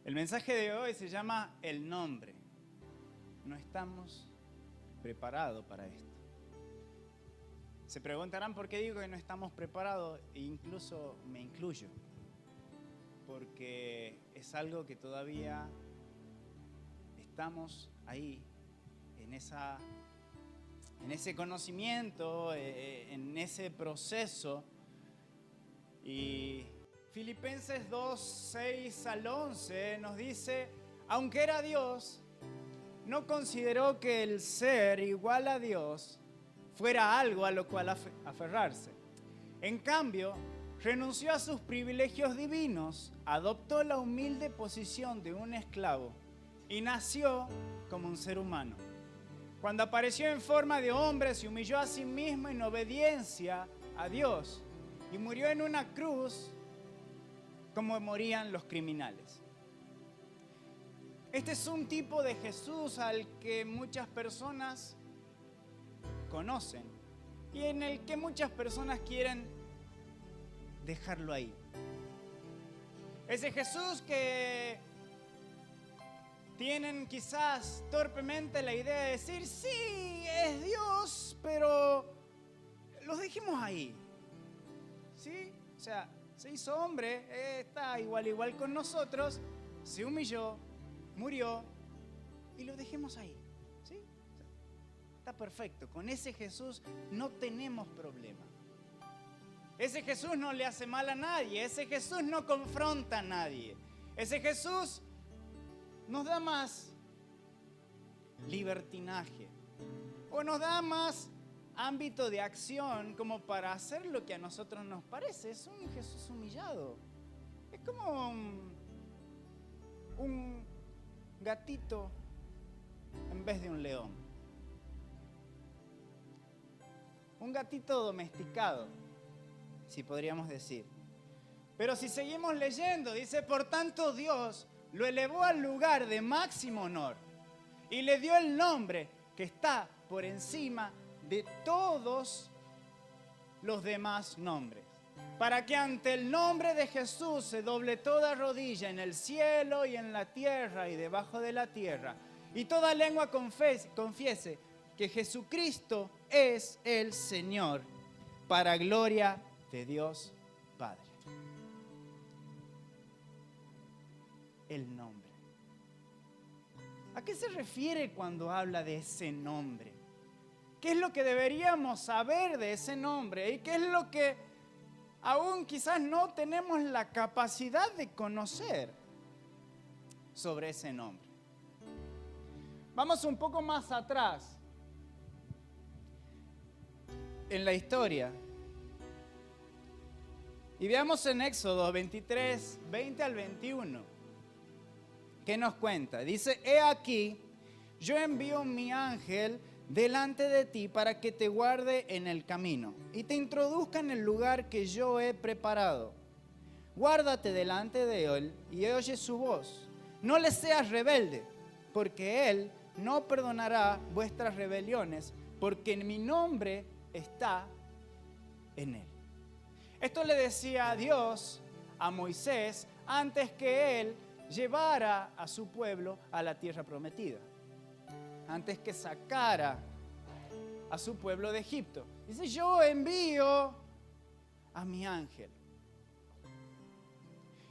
El mensaje de hoy se llama El nombre. No estamos preparados para esto. Se preguntarán por qué digo que no estamos preparados, e incluso me incluyo, porque es algo que todavía estamos ahí, en ese conocimiento, en ese proceso. Y Filipenses 2, 6 al 11 nos dice, aunque era Dios, no consideró que el ser igual a Dios fuera algo a lo cual aferrarse. En cambio, renunció a sus privilegios divinos, adoptó la humilde posición de un esclavo y nació como un ser humano. Cuando apareció en forma de hombre, se humilló a sí mismo en obediencia a Dios y murió en una cruz como morían los criminales. Este es un tipo de Jesús al que muchas personas conocen y en el que muchas personas quieren dejarlo ahí. Ese Jesús que tienen quizás torpemente la idea de decir, sí, es Dios, pero lo dejemos ahí. ¿Sí? O sea, se hizo hombre, está igual con nosotros, se humilló, murió y lo dejemos ahí. ¿Sí? O sea, está perfecto. Con ese Jesús no tenemos problema. Ese Jesús no le hace mal a nadie. Ese Jesús no confronta a nadie. Ese Jesús nos da más libertinaje o nos da más ámbito de acción como para hacer lo que a nosotros nos parece. Es un Jesús humillado. Es como un gatito en vez de un león. Un gatito domesticado, si podríamos decir. Pero si seguimos leyendo, dice, por tanto Dios lo elevó al lugar de máximo honor y le dio el nombre que está por encima de todos los demás nombres, para que ante el nombre de Jesús se doble toda rodilla en el cielo y en la tierra y debajo de la tierra, y toda lengua confiese que Jesucristo es el Señor, para gloria de Dios Padre. El nombre. ¿A qué se refiere cuando habla de ese nombre? ¿Qué es lo que deberíamos saber de ese nombre? ¿Y qué es lo que aún quizás no tenemos la capacidad de conocer sobre ese nombre? Vamos un poco más atrás en la historia y veamos en Éxodo 23, 20 al 21. ¿Qué nos cuenta? Dice, he aquí, yo envío mi ángel delante de ti para que te guarde en el camino y te introduzca en el lugar que yo he preparado. Guárdate delante de él y oye su voz. No le seas rebelde, porque él no perdonará vuestras rebeliones, porque mi nombre está en él. Esto le decía Dios a Moisés antes que él llevara a su pueblo a la tierra prometida. Antes que sacara a su pueblo de Egipto. Dice, yo envío a mi ángel.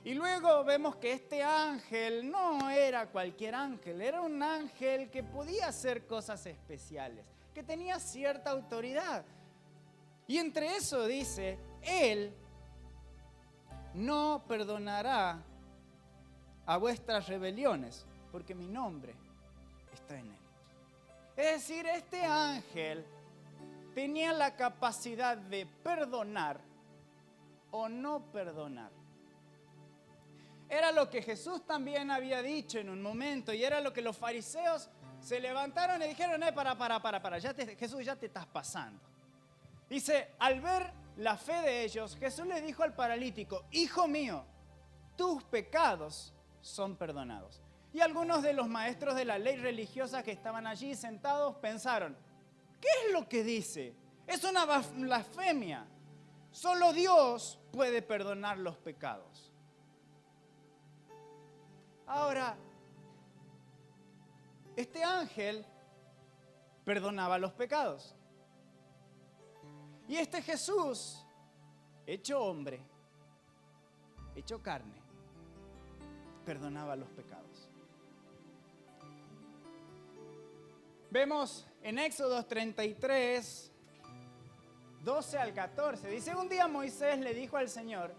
Y luego vemos que este ángel no era cualquier ángel, era un ángel que podía hacer cosas especiales, que tenía cierta autoridad. Y entre eso dice, él no perdonará a vuestras rebeliones, porque mi nombre está en él. Es decir, este ángel tenía la capacidad de perdonar o no perdonar. Era lo que Jesús también había dicho en un momento y era lo que los fariseos se levantaron y dijeron, para, Jesús, ya te estás pasando. Dice, al ver la fe de ellos, Jesús le dijo al paralítico, hijo mío, tus pecados son perdonados. Y algunos de los maestros de la ley religiosa que estaban allí sentados pensaron, ¿qué es lo que dice? Es una blasfemia. Solo Dios puede perdonar los pecados. Ahora, este ángel perdonaba los pecados. Y este Jesús, hecho hombre, hecho carne, perdonaba los pecados. Vemos en Éxodo 33, 12 al 14, dice: un día Moisés le dijo al Señor: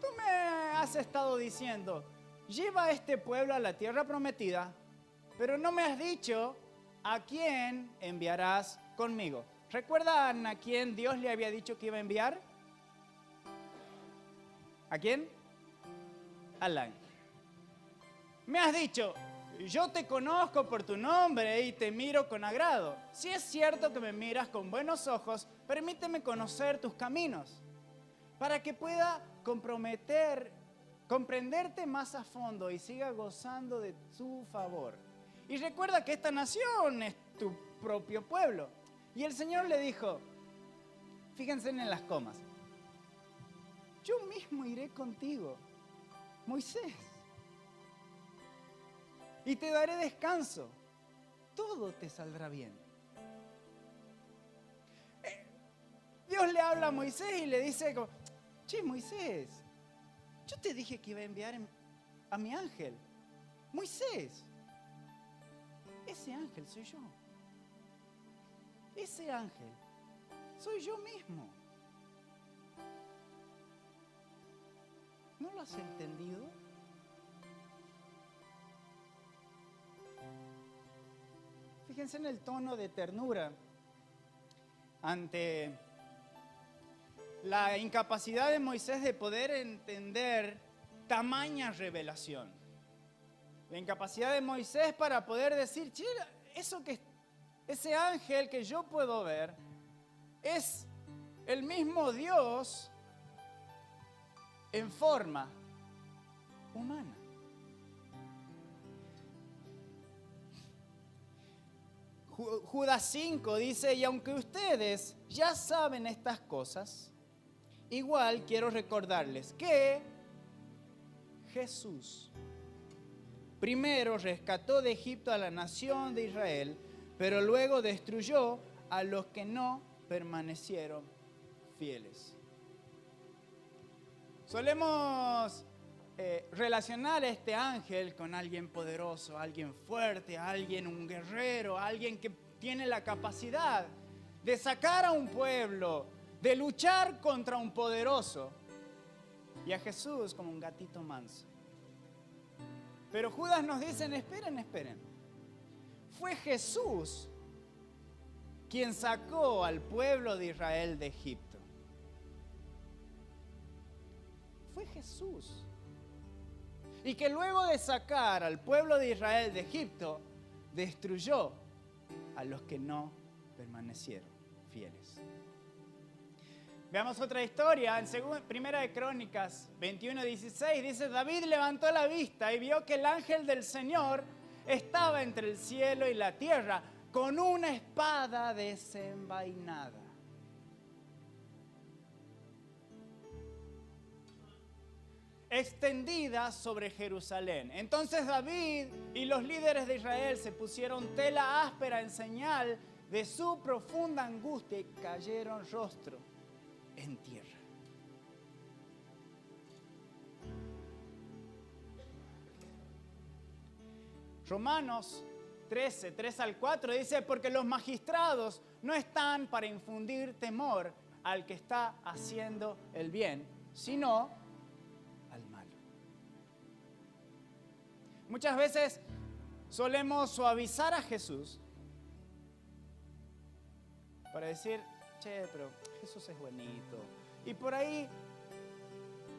tú me has estado diciendo, lleva a este pueblo a la tierra prometida, pero no me has dicho a quién enviarás conmigo. ¿Recuerdan a quién Dios le había dicho que iba a enviar? ¿A quién? Al ángel. Me has dicho: yo te conozco por tu nombre y te miro con agrado. Si es cierto que me miras con buenos ojos, permíteme conocer tus caminos, para que pueda comprenderte más a fondo y siga gozando de tu favor. Y recuerda que esta nación es tu propio pueblo. Y el Señor le dijo, fíjense en las comas: yo mismo iré contigo, Moisés, y te daré descanso. Todo te saldrá bien. Dios le habla a Moisés y le dice: che, Moisés, yo te dije que iba a enviar a mi ángel. Moisés, ese ángel soy yo. Ese ángel soy yo mismo. ¿No lo has entendido? Fíjense en el tono de ternura ante la incapacidad de Moisés de poder entender tamaña revelación. La incapacidad de Moisés para poder decir: che, ese ángel que yo puedo ver es el mismo Dios en forma humana. Judas 5 dice: y aunque ustedes ya saben estas cosas, igual quiero recordarles que Jesús primero rescató de Egipto a la nación de Israel, pero luego destruyó a los que no permanecieron fieles. Solemos relacionar a este ángel con alguien poderoso, alguien fuerte, un guerrero, alguien que tiene la capacidad de sacar a un pueblo, de luchar contra un poderoso, y a Jesús como un gatito manso. Pero Judas nos dice: esperen. Fue Jesús quien sacó al pueblo de Israel de Egipto. Fue Jesús. Y que luego de sacar al pueblo de Israel de Egipto, destruyó a los que no permanecieron fieles. Veamos otra historia. En Primera de Crónicas 21:16 dice: David levantó la vista y vio que el ángel del Señor estaba entre el cielo y la tierra con una espada desenvainada. Extendida sobre Jerusalén. Entonces David y los líderes de Israel se pusieron tela áspera en señal de su profunda angustia y cayeron rostro en tierra. Romanos 13, 3 al 4 dice: porque los magistrados no están para infundir temor al que está haciendo el bien, sino al malo. Muchas veces solemos suavizar a Jesús para decir: che, pero Jesús es buenito. Y por ahí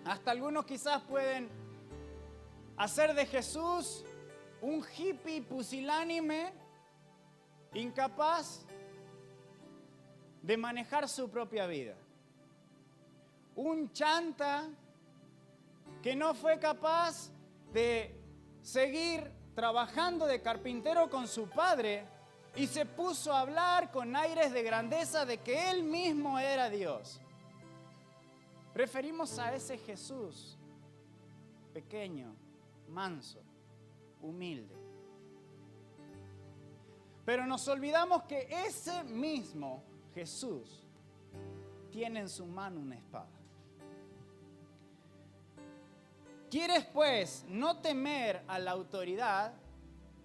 hasta algunos quizás pueden hacer de Jesús un hippie pusilánime, incapaz de manejar su propia vida. Un chanta que no fue capaz de seguir trabajando de carpintero con su padre y se puso a hablar con aires de grandeza de que él mismo era Dios. Preferimos a ese Jesús pequeño, manso, humilde. Pero nos olvidamos que ese mismo Jesús tiene en su mano una espada. ¿Quieres pues no temer a la autoridad?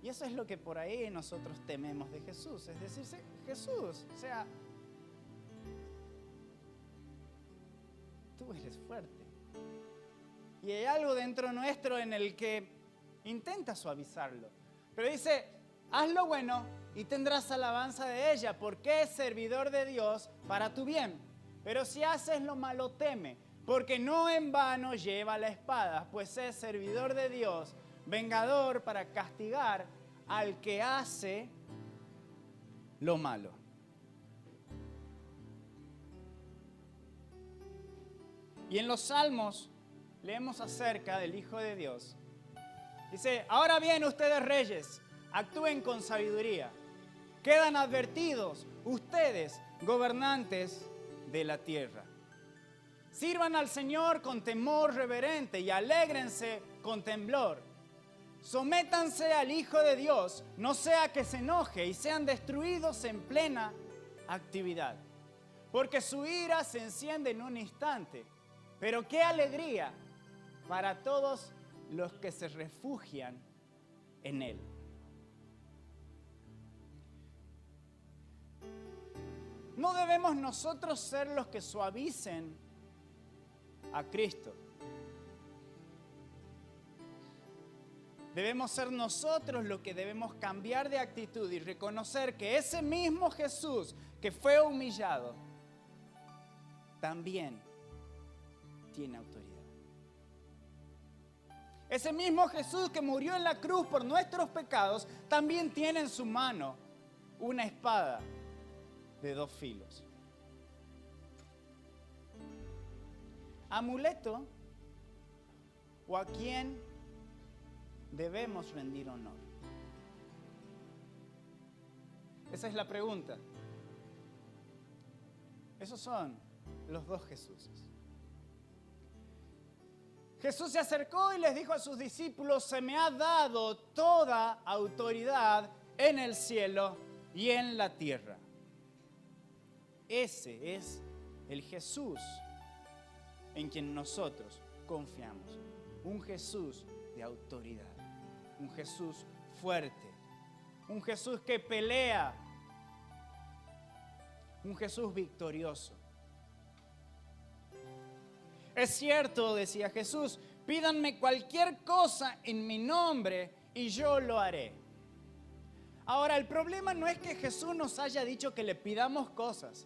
Y eso es lo que por ahí nosotros tememos de Jesús. Es decir, Jesús, o sea, tú eres fuerte. Y hay algo dentro nuestro en el que intenta suavizarlo. Pero dice, haz lo bueno y tendrás alabanza de ella, porque es servidor de Dios para tu bien. Pero si haces lo malo, teme, porque no en vano lleva la espada, pues es servidor de Dios, vengador para castigar al que hace lo malo. Y en los Salmos leemos acerca del Hijo de Dios. Dice, ahora bien ustedes reyes, actúen con sabiduría. Quedan advertidos ustedes, gobernantes de la tierra. Sirvan al Señor con temor reverente y alégrense con temblor. Sométanse al Hijo de Dios, no sea que se enoje y sean destruidos en plena actividad. Porque su ira se enciende en un instante. Pero qué alegría para todos los que se refugian en Él. No debemos nosotros ser los que suavicen a Cristo. Debemos ser nosotros los que debemos cambiar de actitud y reconocer que ese mismo Jesús que fue humillado también tiene autoridad. Ese mismo Jesús que murió en la cruz por nuestros pecados también tiene en su mano una espada de 2 filos. ¿Amuleto o a quién debemos rendir honor? Esa es la pregunta. Esos son los 2 Jesuses. Jesús se acercó y les dijo a sus discípulos, se me ha dado toda autoridad en el cielo y en la tierra. Ese es el Jesús en quien nosotros confiamos. Un Jesús de autoridad. Un Jesús fuerte. Un Jesús que pelea. Un Jesús victorioso. Es cierto, decía Jesús, pídanme cualquier cosa en mi nombre y yo lo haré. Ahora, el problema no es que Jesús nos haya dicho que le pidamos cosas.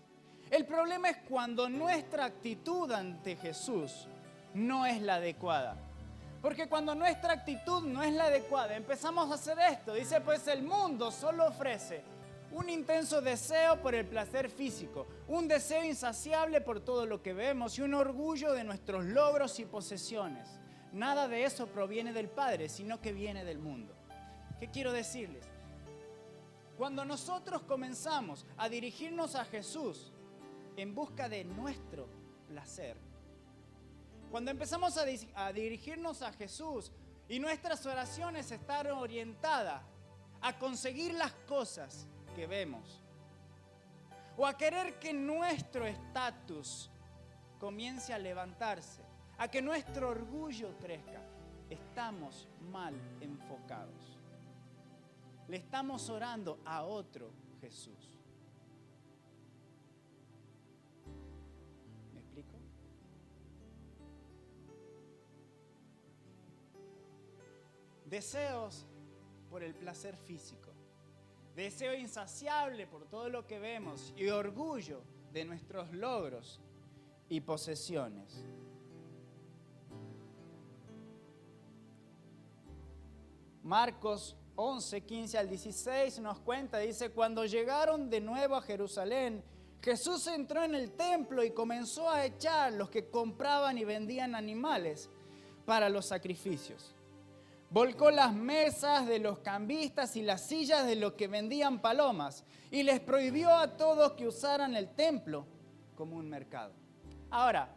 El problema es cuando nuestra actitud ante Jesús no es la adecuada. Porque cuando nuestra actitud no es la adecuada, empezamos a hacer esto. Dice, pues el mundo solo ofrece un intenso deseo por el placer físico, un deseo insaciable por todo lo que vemos y un orgullo de nuestros logros y posesiones. Nada de eso proviene del Padre, sino que viene del mundo. ¿Qué quiero decirles? Cuando nosotros comenzamos a dirigirnos a Jesús en busca de nuestro placer, cuando empezamos a dirigirnos a Jesús y nuestras oraciones están orientadas a conseguir las cosas que vemos, o a querer que nuestro estatus comience a levantarse, a que nuestro orgullo crezca, estamos mal enfocados. Le estamos orando a otro Jesús. ¿Me explico? Deseos por el placer físico. Deseo insaciable por todo lo que vemos y orgullo de nuestros logros y posesiones. Marcos 11, 15 al 16 nos cuenta, dice, cuando llegaron de nuevo a Jerusalén, Jesús entró en el templo y comenzó a echar los que compraban y vendían animales para los sacrificios. Volcó las mesas de los cambistas y las sillas de los que vendían palomas y les prohibió a todos que usaran el templo como un mercado. Ahora,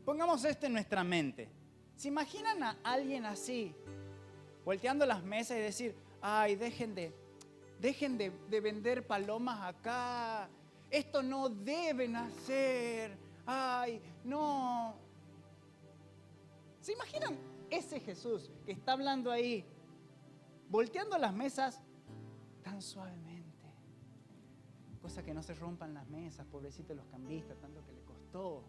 pongamos esto en nuestra mente. ¿Se imaginan a alguien así volteando las mesas y decir, ay, dejen de vender palomas acá. Esto no deben hacer. Ay, no. ¿Se imaginan ese Jesús que está hablando ahí, volteando las mesas tan suavemente? Cosa que no se rompan las mesas, pobrecitos los cambistas, tanto que le costó.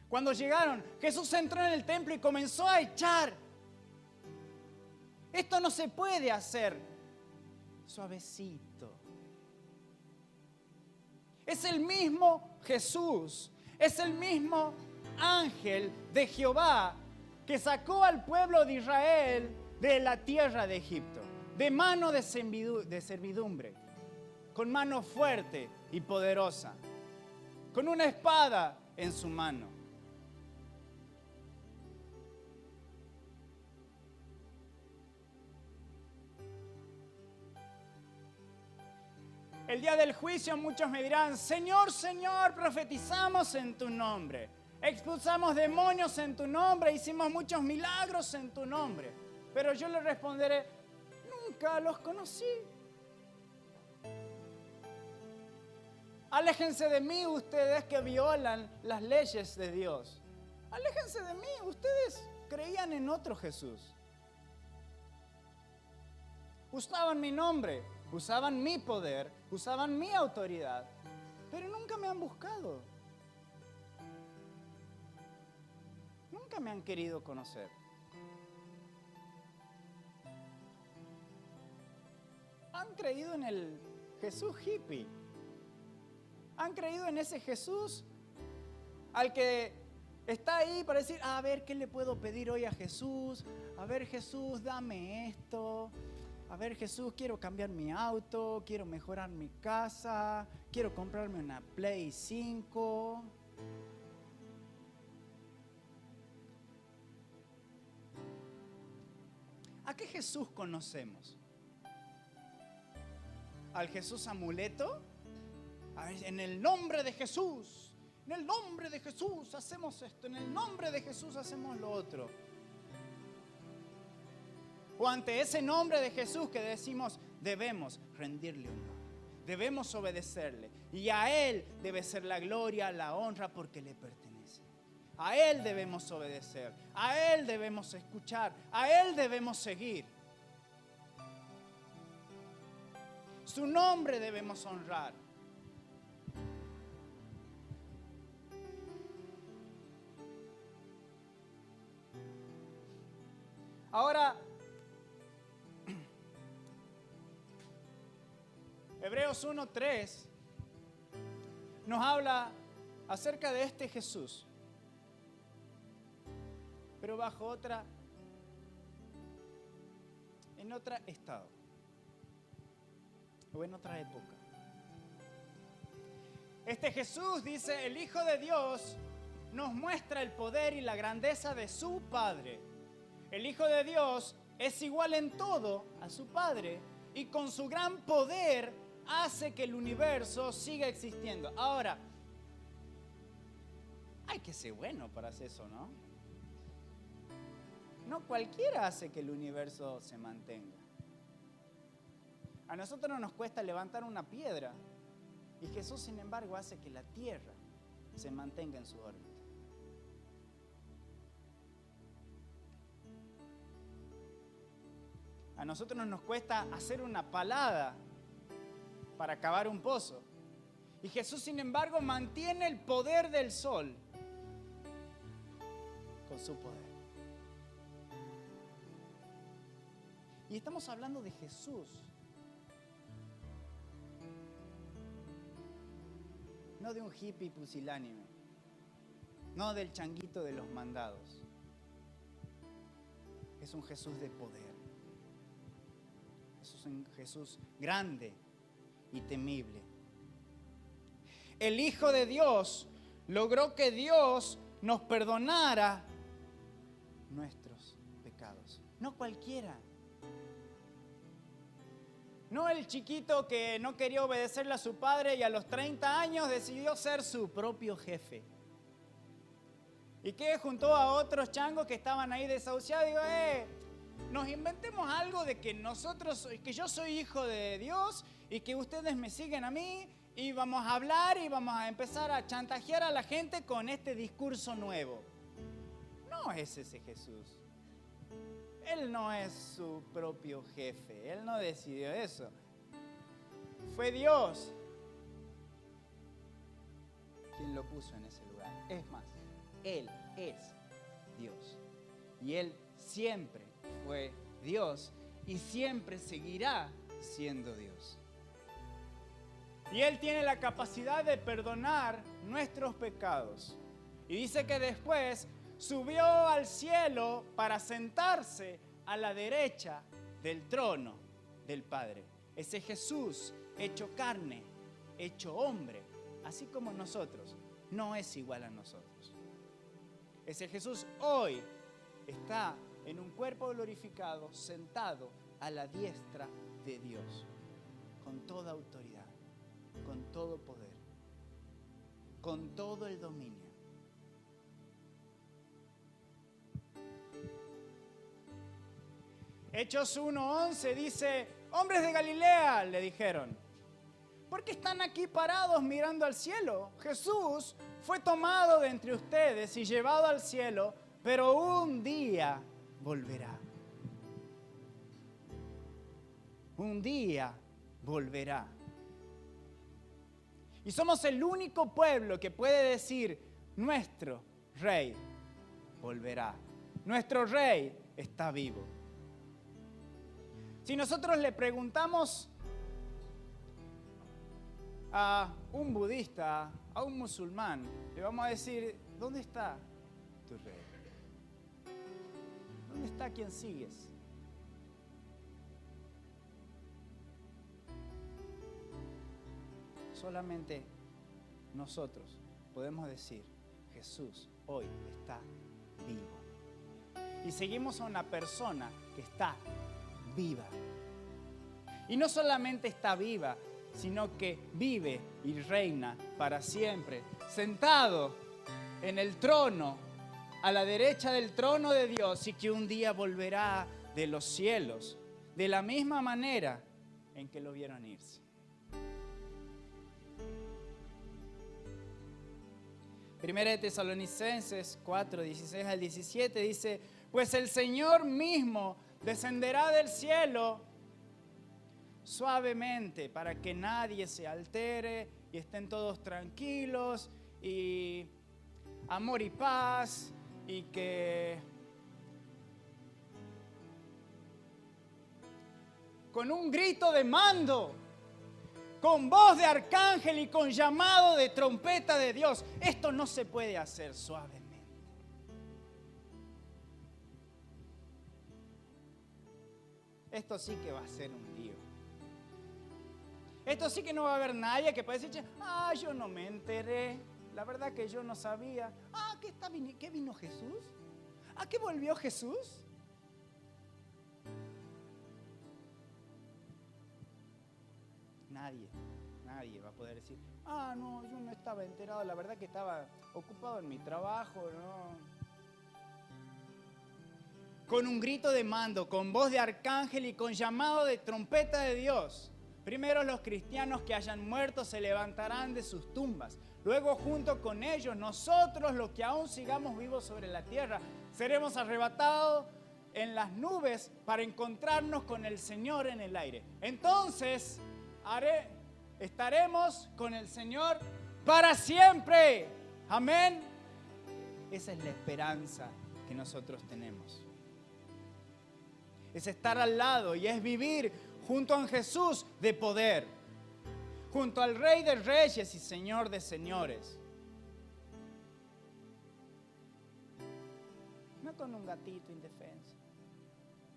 Cuando llegaron, Jesús entró en el templo y comenzó a echar. Esto no se puede hacer suavecito. Es el mismo Jesús, es el mismo ángel de Jehová que sacó al pueblo de Israel de la tierra de Egipto, de mano de servidumbre, con mano fuerte y poderosa, con una espada en su mano. El día del juicio muchos me dirán, Señor, Señor, profetizamos en tu nombre, expulsamos demonios en tu nombre, hicimos muchos milagros en tu nombre. Pero yo le responderé, nunca los conocí. Aléjense de mí ustedes que violan las leyes de Dios. Aléjense de mí, ustedes creían en otro Jesús. Usaban mi nombre, usaban mi poder, usaban mi autoridad, pero nunca me han buscado. Nunca me han querido conocer. Han creído en el Jesús hippie. Han creído en ese Jesús al que está ahí para decir, a ver, ¿qué le puedo pedir hoy a Jesús? A ver, Jesús, dame esto. A ver, Jesús, quiero cambiar mi auto, quiero mejorar mi casa, quiero comprarme una Play 5. ¿A qué Jesús conocemos? ¿Al Jesús amuleto? A ver, en el nombre de Jesús, en el nombre de Jesús hacemos esto, en el nombre de Jesús hacemos lo otro. O ante ese nombre de Jesús que decimos, debemos rendirle honor, debemos obedecerle. Y a Él debe ser la gloria, la honra, porque le pertenece. A Él debemos obedecer, a Él debemos escuchar, a Él debemos seguir. Su nombre debemos honrar. Ahora, Hebreos 1:3 nos habla acerca de este Jesús, pero bajo en otro estado o en otra época. Este Jesús, dice, el Hijo de Dios nos muestra el poder y la grandeza de su Padre. El Hijo de Dios es igual en todo a su Padre y con su gran poder hace que el universo siga existiendo. Ahora, hay que ser bueno para hacer eso, ¿no? No cualquiera hace que el universo se mantenga. A nosotros no nos cuesta levantar una piedra y Jesús, sin embargo, hace que la tierra se mantenga en su órbita. A nosotros no nos cuesta hacer una palada para cavar un pozo. Y Jesús, sin embargo, mantiene el poder del sol con su poder. Y estamos hablando de Jesús. No de un hippie pusilánime. No del changuito de los mandados. Es un Jesús de poder. Es un Jesús grande y temible. El Hijo de Dios logró que Dios nos perdonara nuestros pecados. No cualquiera. No el chiquito que no quería obedecerle a su padre y a los 30 años decidió ser su propio jefe. Y que juntó a otros changos que estaban ahí desahuciados. Digo, nos inventemos algo de que yo soy hijo de Dios y que ustedes me siguen a mí y vamos a hablar y vamos a empezar a chantajear a la gente con este discurso nuevo. No es ese Jesús. Él no es su propio jefe. Él no decidió eso. Fue Dios quien lo puso en ese lugar. Es más, Él es Dios. Y Él siempre fue Dios y siempre seguirá siendo Dios. Y Él tiene la capacidad de perdonar nuestros pecados. Y dice que después subió al cielo para sentarse a la derecha del trono del Padre. Ese Jesús hecho carne, hecho hombre, así como nosotros, no es igual a nosotros. Ese Jesús hoy está en un cuerpo glorificado, sentado a la diestra de Dios, con toda autoridad, con todo poder, con todo el dominio. Hechos 1:11 dice, hombres de Galilea, le dijeron, ¿por qué están aquí parados mirando al cielo? Jesús fue tomado de entre ustedes y llevado al cielo, pero un día volverá. Un día volverá. Y somos el único pueblo que puede decir, nuestro rey volverá. Nuestro rey está vivo. Si nosotros le preguntamos a un budista, a un musulmán, le vamos a decir, ¿dónde está tu rey? ¿Dónde está quien sigues? Solamente nosotros podemos decir, Jesús hoy está vivo. Y seguimos a una persona que está viva. Y no solamente está viva, sino que vive y reina para siempre, sentado en el trono, a la derecha del trono de Dios, y que un día volverá de los cielos, de la misma manera en que lo vieron irse. Primera de Tesalonicenses 4, 16 al 17 dice, pues el Señor mismo descenderá del cielo suavemente para que nadie se altere y estén todos tranquilos y amor y paz y que con un grito de mando, con voz de arcángel y con llamado de trompeta de Dios. Esto no se puede hacer suavemente. Esto sí que va a ser un lío. Esto sí que no va a haber nadie que pueda decir, yo no me enteré, la verdad que yo no sabía. ¿Qué vino Jesús? ¿Qué volvió Jesús? Nadie va a poder decir, no, yo no estaba enterado, la verdad que estaba ocupado en mi trabajo, no. Con un grito de mando, con voz de arcángel y con llamado de trompeta de Dios. Primero los cristianos que hayan muerto se levantarán de sus tumbas. Luego junto con ellos, nosotros los que aún sigamos vivos sobre la tierra, seremos arrebatados en las nubes para encontrarnos con el Señor en el aire. Entonces estaremos con el Señor para siempre. Amén. Esa es la esperanza que nosotros tenemos. Es estar al lado y es vivir junto a Jesús de poder, junto al Rey de Reyes y Señor de Señores. No con un gatito indefenso,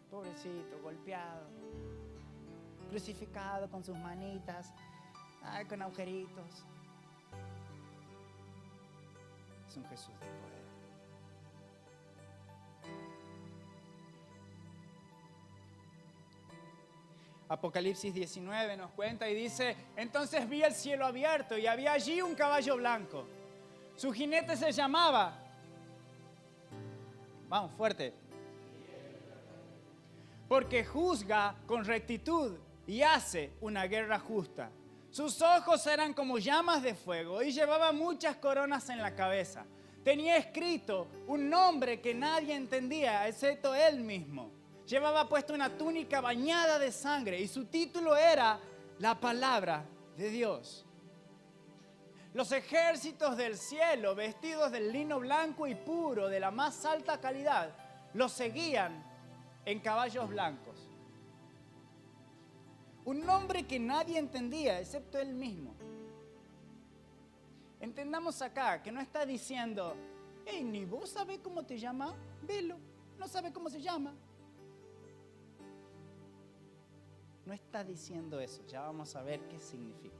pobrecito, golpeado, crucificado con sus manitas, con agujeritos. Es un Jesús de poder. Apocalipsis 19 nos cuenta y dice, entonces vi el cielo abierto y había allí un caballo blanco. Su jinete se llamaba Vamos, fuerte. Porque juzga con rectitud y hace una guerra justa. Sus ojos eran como llamas de fuego y llevaba muchas coronas en la cabeza. Tenía escrito un nombre que nadie entendía, excepto él mismo. Llevaba puesta una túnica bañada de sangre y su título era La Palabra de Dios. Los ejércitos del cielo, vestidos de lino blanco y puro, de la más alta calidad, los seguían en caballos blancos. Un nombre que nadie entendía, excepto él mismo. Entendamos acá que no está diciendo, hey, ni vos sabés cómo te llamas, velo, no sabe cómo se llama. No está diciendo eso, ya vamos a ver qué significa.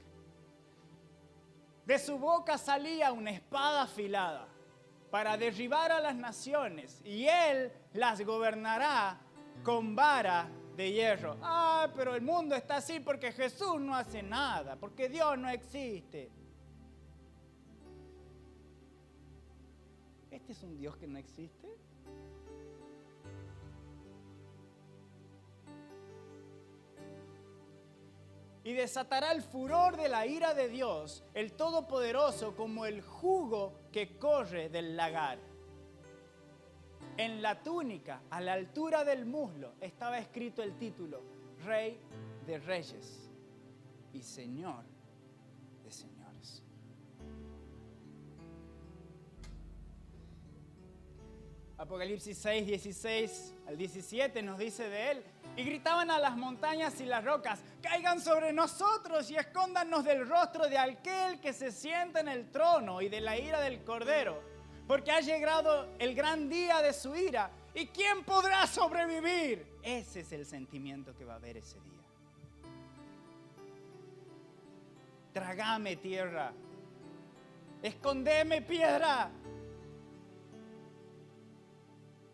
De su boca salía una espada afilada para derribar a las naciones y él las gobernará con vara de hierro. Ah, pero el mundo está así porque Jesús no hace nada, porque Dios no existe. ¿Este es un Dios que no existe? Y desatará el furor de la ira de Dios, el Todopoderoso, como el jugo que corre del lagar. En la túnica, a la altura del muslo, estaba escrito el título, Rey de Reyes y Señor de Señores. Apocalipsis 6, 16 al 17 nos dice de él, y gritaban a las montañas y las rocas, caigan sobre nosotros y escóndanos del rostro de aquel que se sienta en el trono y de la ira del Cordero, porque ha llegado el gran día de su ira, ¿y quién podrá sobrevivir? Ese es el sentimiento que va a haber ese día. Tragame tierra, escondeme piedra,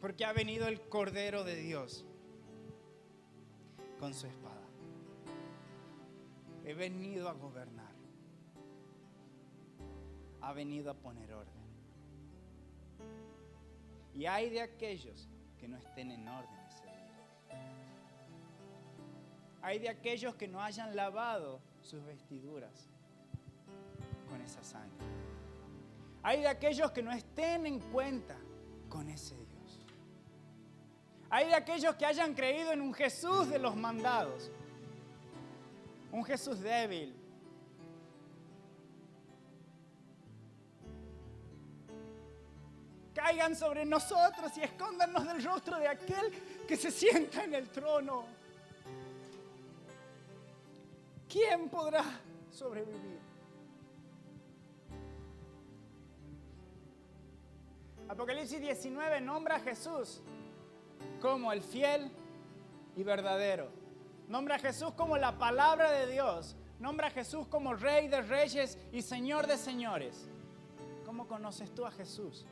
porque ha venido el Cordero de Dios con su espada. He venido a gobernar. Ha venido a poner orden. Y hay de aquellos que no estén en orden ese día. Hay de aquellos que no hayan lavado sus vestiduras con esa sangre. Hay de aquellos que no estén en cuenta con ese Dios. Hay de aquellos que hayan creído en un Jesús de los mandados, un Jesús débil. Caigan sobre nosotros y escóndanos del rostro de aquel que se sienta en el trono. ¿Quién podrá sobrevivir? Apocalipsis 19 nombra a Jesús como el fiel y verdadero. Nombra a Jesús como la palabra de Dios. Nombra a Jesús como Rey de Reyes y Señor de Señores. ¿Cómo conoces tú a Jesús?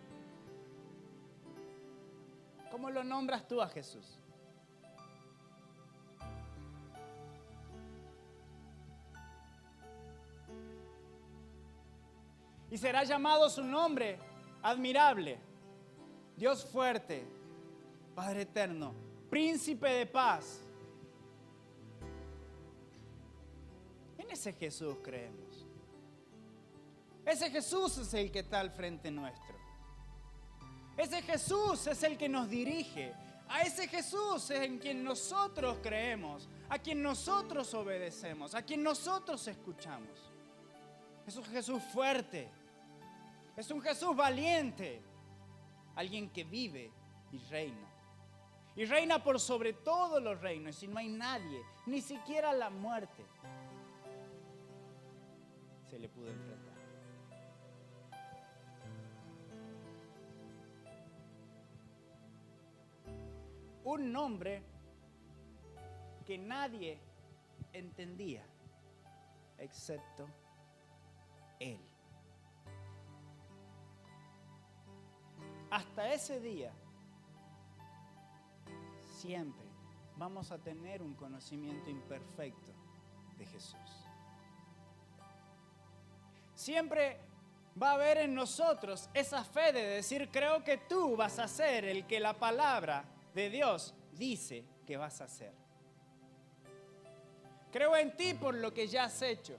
¿Cómo lo nombras tú a Jesús? Y será llamado su nombre admirable, Dios fuerte, Padre eterno, Príncipe de paz. En ese Jesús creemos. Ese Jesús es el que está al frente nuestro. Ese Jesús es el que nos dirige. A ese Jesús es en quien nosotros creemos, a quien nosotros obedecemos, a quien nosotros escuchamos. Es un Jesús fuerte, es un Jesús valiente, alguien que vive y reina. Y reina por sobre todos los reinos y no hay nadie, ni siquiera la muerte, se le pudo enfrentar. Un nombre que nadie entendía, excepto Él. Hasta ese día, siempre vamos a tener un conocimiento imperfecto de Jesús. Siempre va a haber en nosotros esa fe de decir, creo que tú vas a ser el que la palabra de Dios dice que vas a ser. Creo en ti por lo que ya has hecho.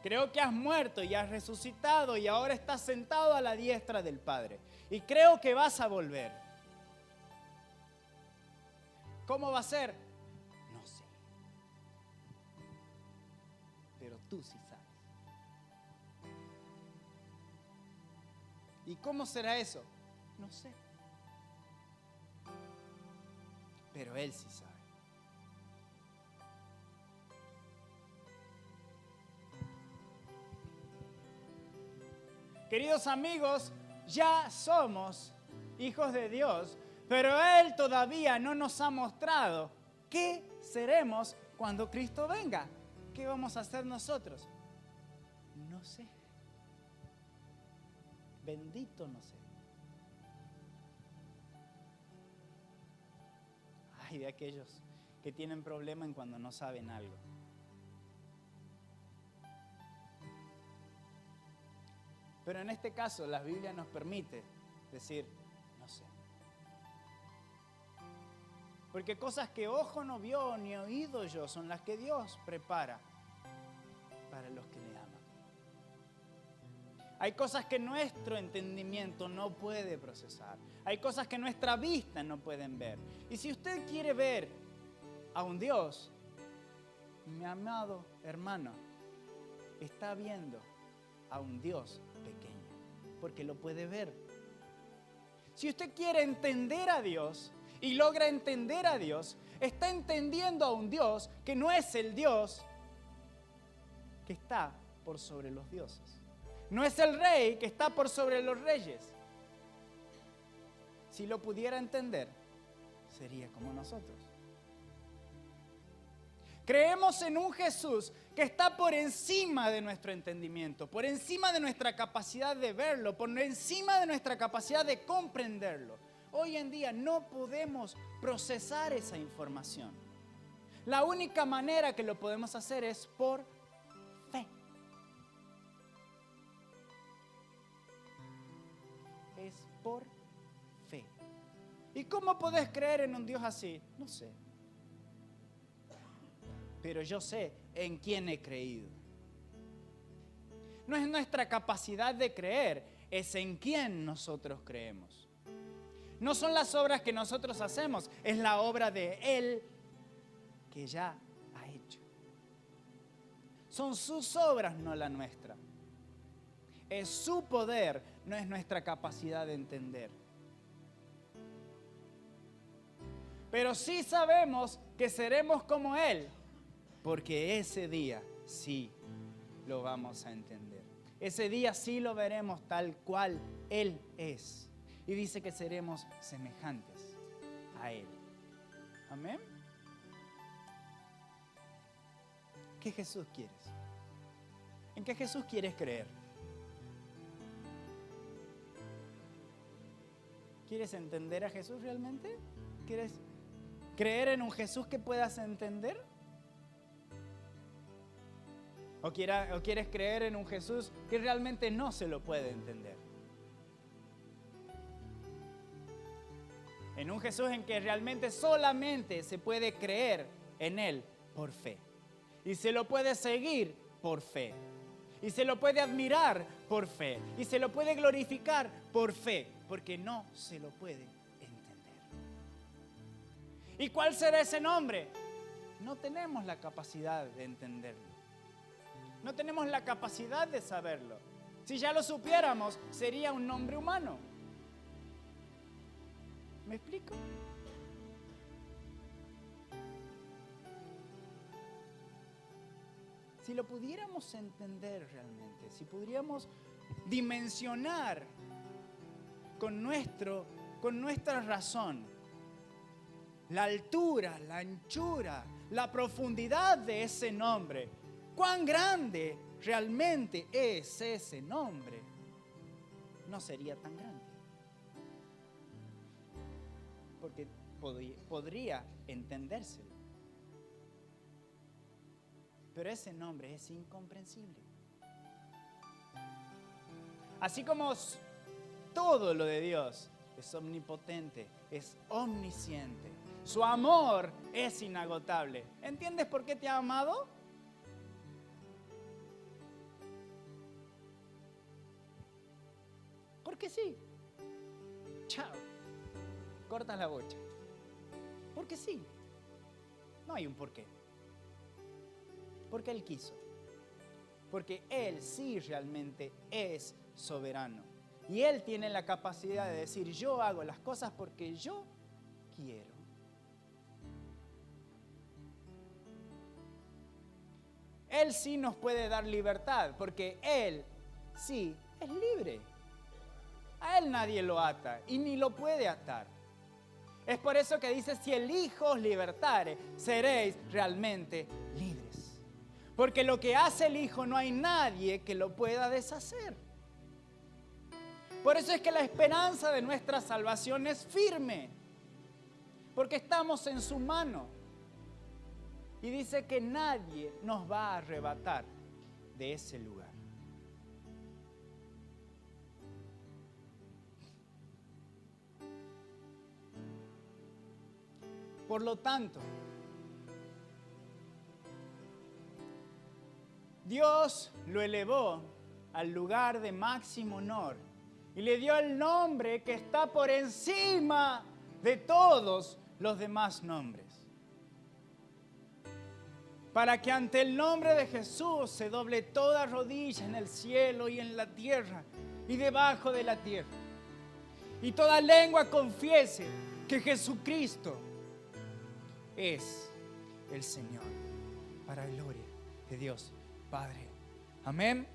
Creo que has muerto y has resucitado y ahora estás sentado a la diestra del Padre. Y creo que vas a volver. ¿Cómo va a ser? No sé. Pero tú sí sabes. ¿Y cómo será eso? No sé. Pero Él sí sabe. Queridos amigos, ya somos hijos de Dios, pero Él todavía no nos ha mostrado qué seremos cuando Cristo venga. ¿Qué vamos a hacer nosotros? No sé. Bendito no sé. Ay, de aquellos que tienen problema en cuando no saben algo. Pero en este caso la Biblia nos permite decir, no sé. Porque cosas que ojo no vio ni oído yo son las que Dios prepara para los que le aman. Hay cosas que nuestro entendimiento no puede procesar. Hay cosas que nuestra vista no pueden ver. Y si usted quiere ver a un Dios, mi amado hermano, está viendo a un Dios pequeño, porque lo puede ver. Si usted quiere entender a Dios y logra entender a Dios, está entendiendo a un Dios que no es el Dios que está por sobre los dioses. No es el rey que está por sobre los reyes. Si lo pudiera entender, sería como nosotros. Creemos en un Jesús que está por encima de nuestro entendimiento, por encima de nuestra capacidad de verlo, por encima de nuestra capacidad de comprenderlo. Hoy en día no podemos procesar esa información. La única manera que lo podemos hacer es por fe. Es por fe. ¿Y cómo podés creer en un Dios así? No sé. Pero yo sé en quién he creído. No es nuestra capacidad de creer, es en quién nosotros creemos. No son las obras que nosotros hacemos, es la obra de Él que ya ha hecho. Son sus obras, no la nuestra. Es su poder, no es nuestra capacidad de entender. Pero sí sabemos que seremos como Él, porque ese día sí lo vamos a entender. Ese día sí lo veremos tal cual Él es. Y dice que seremos semejantes a Él. Amén. ¿Qué Jesús quieres? ¿En qué Jesús quieres creer? ¿Quieres entender a Jesús realmente? ¿Quieres creer en un Jesús que puedas entender? ¿O quieres creer en un Jesús que realmente no se lo puede entender? En un Jesús en que realmente solamente se puede creer en Él por fe. Y se lo puede seguir por fe. Y se lo puede admirar por fe. Y se lo puede glorificar por fe. Porque no se lo puede entender. ¿Y cuál será ese nombre? No tenemos la capacidad de entenderlo. No tenemos la capacidad de saberlo. Si ya lo supiéramos, sería un nombre humano. ¿Me explico? Si lo pudiéramos entender realmente, si pudiéramos dimensionar con nuestra razón la altura, la anchura, la profundidad de ese nombre, cuán grande realmente es ese nombre, no sería tan grande. Porque podría entendérselo. Pero ese nombre es incomprensible. Así como todo lo de Dios es omnipotente, es omnisciente. Su amor es inagotable. ¿Entiendes por qué te ha amado? Porque sí. Chao. Cortas la bocha. Porque sí. No hay un porqué. Porque Él quiso. Porque Él sí realmente es soberano. Y Él tiene la capacidad de decir, yo hago las cosas porque yo quiero. Él sí nos puede dar libertad, porque Él sí es libre. A Él nadie lo ata y ni lo puede atar. Es por eso que dice, si el Hijo os libertare, seréis realmente libres. Porque lo que hace el Hijo no hay nadie que lo pueda deshacer. Por eso es que la esperanza de nuestra salvación es firme. Porque estamos en su mano. Y dice que nadie nos va a arrebatar de ese lugar. Por lo tanto, Dios lo elevó al lugar de máximo honor y le dio el nombre que está por encima de todos los demás nombres. Para que ante el nombre de Jesús se doble toda rodilla en el cielo y en la tierra y debajo de la tierra. Y toda lengua confiese que Jesucristo es el Señor, para gloria de Dios Padre. Amén.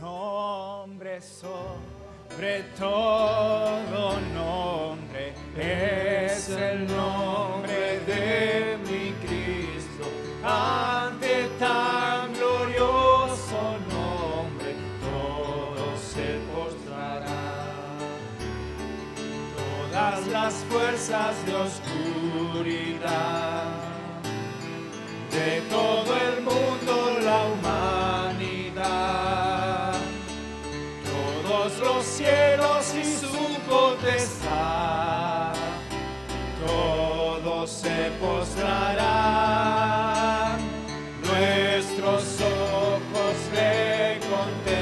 Nombre sobre todo nombre, es el nombre de mi Cristo. Ante tan glorioso nombre, todos se postrarán. Todas las fuerzas de oscuridad, de todo el mundo, la humanidad, todos los cielos y su potestad, todos se postrarán, nuestros ojos le contemplarán.